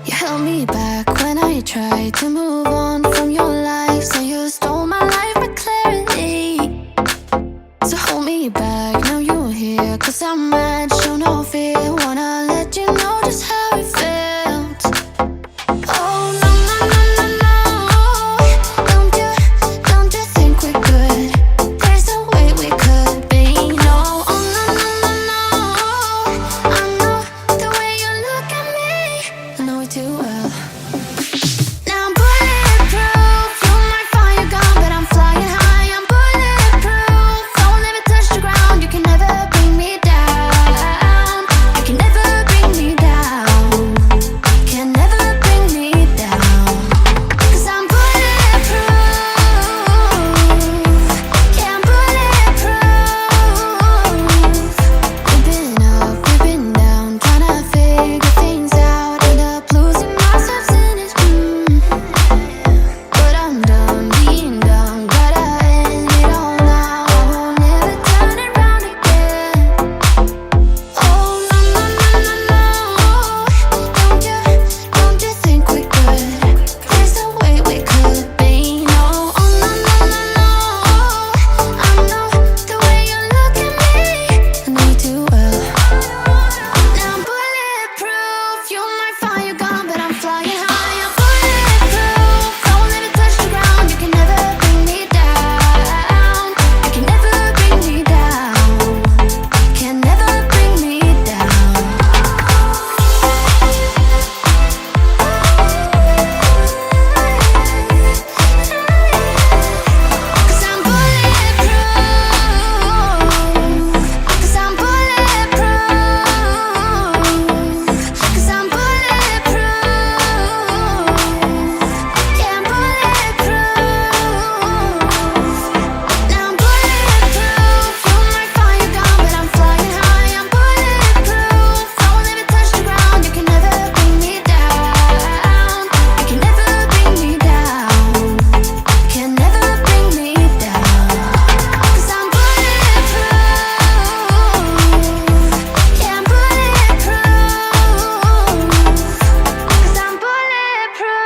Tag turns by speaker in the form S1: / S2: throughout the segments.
S1: You held me back when I tried to move on from your life. So you stole my life with clarity. So hold me back, now you're here. Cause I'm mad, show no fear. Wanna let you know just how it felt. Oh no, no, no, no, no. Don't you think we're good? There's a way we could be. No, oh no, no, no, no. I know the way you look at me, I know it too well. Now I'm bulletproof. You're my fire gun, but I'm flying high. I'm bulletproof. Don't let me touch the ground. You can never bring me down. You can never bring me down. Can never bring me down. Cause I'm bulletproof. Yeah, I'm bulletproof. We've been up, we've been down, trying to figure things out. End up losing ourselves in it. But I'm done being dumb. Gotta end it all now. I won't ever turn it round again. Oh no, no, no, no, no. Don't you think we're good? There's a way we could be. No, oh no, no, no, no. I know the way you look at me, I know it too well. Now I'm bulletproof. You're my fire gun, but I'm flying high. I'm bulletproof. Don't let me touch the ground. You can never bring me down. You can never bring me down. Can never bring me down. Cause I'm bulletproof. Cause I'm bulletproof. Cause I'm bulletproof. Yeah, I'm bulletproof. Now I'm bulletproof. You're my fire gun, but I'm flying high. I'm bulletproof. Don't let me touch the ground. You can never bring me down. You can never bring me down. Can never bring me down. Cause I'm bulletproof. Yeah, I'm bulletproof. Cause I'm bulletproof.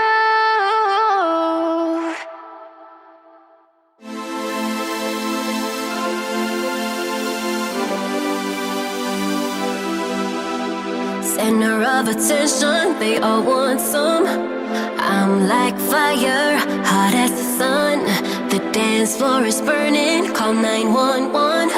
S2: Center of attention, they all want some. I'm like fire, hot as the sun. The dance floor is burning, call 911.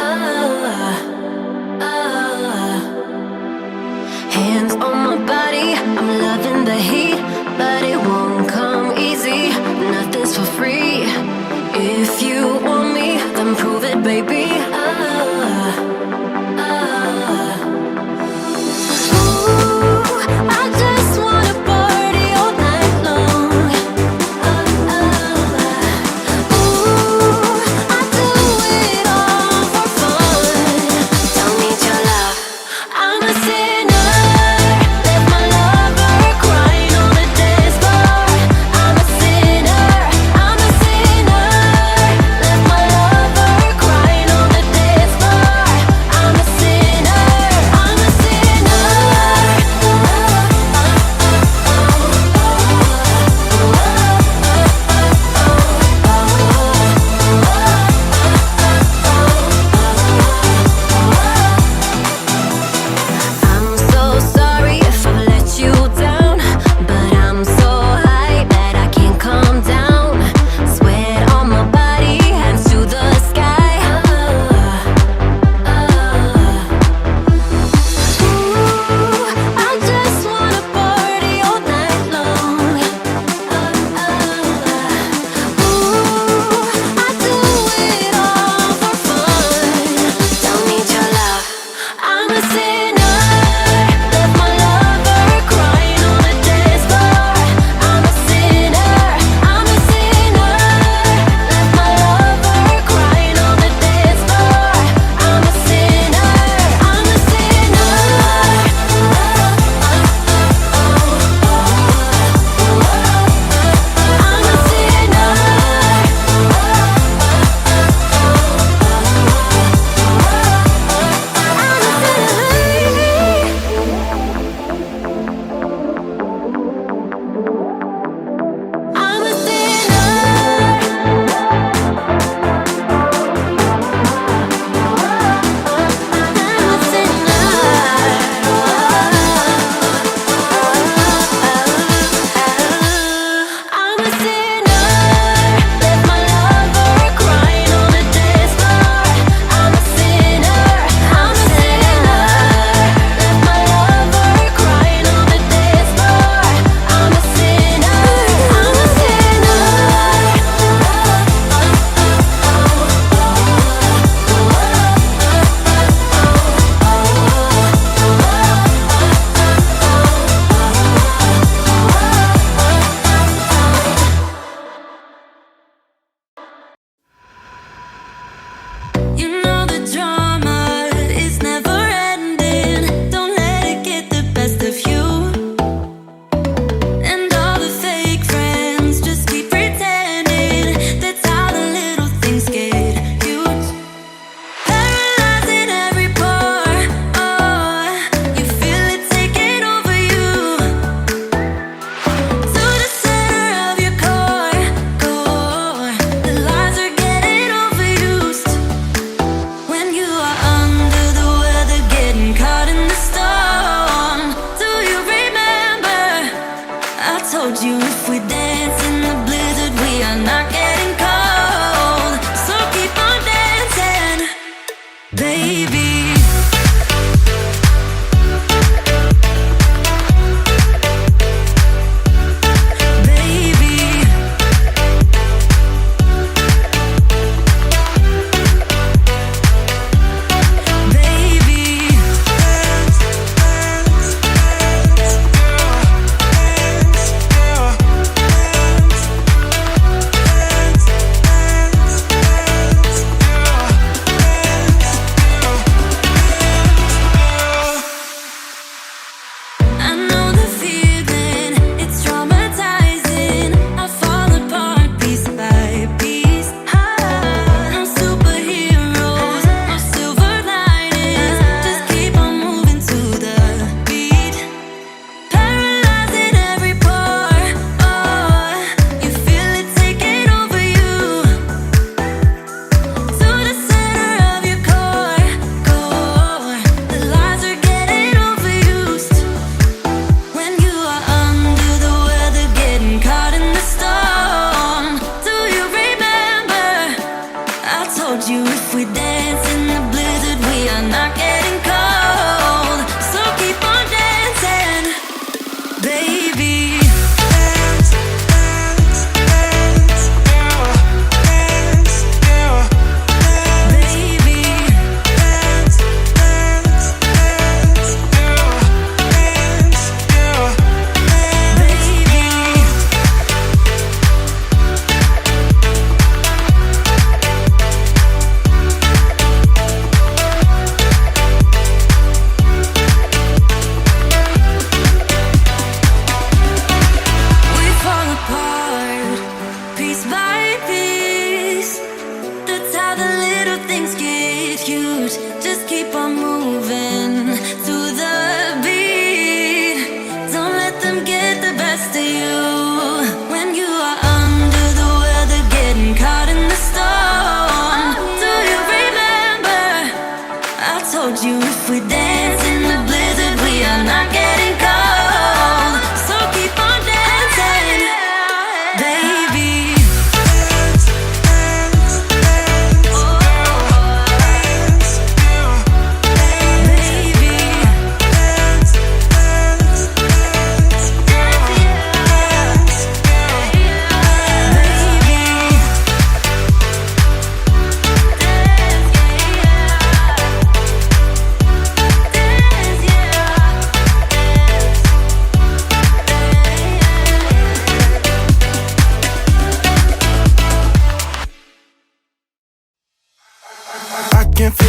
S2: Hands on my body, I'm loving the heat, but it won't come easy. Nothing's for free. If you want me, then prove it, baby. I just wanna party all night long. I do it all for fun. Don't need your love. I'm a sinner, let my lover queen. told you if we dance in the blizzard, we are not getting cold. So keep on dancing, baby.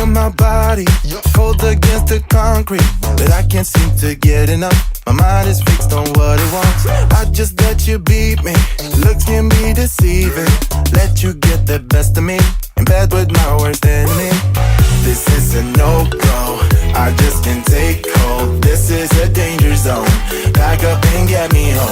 S3: My body cold against the concrete, but I can't seem to get enough. My mind is fixed on what it wants. I just let you beat me. Looks can be deceiving. Let you get the best of me in bed with my worst enemy. This is a no-go. I just can't take hold. This is a danger zone. Back up and get me home.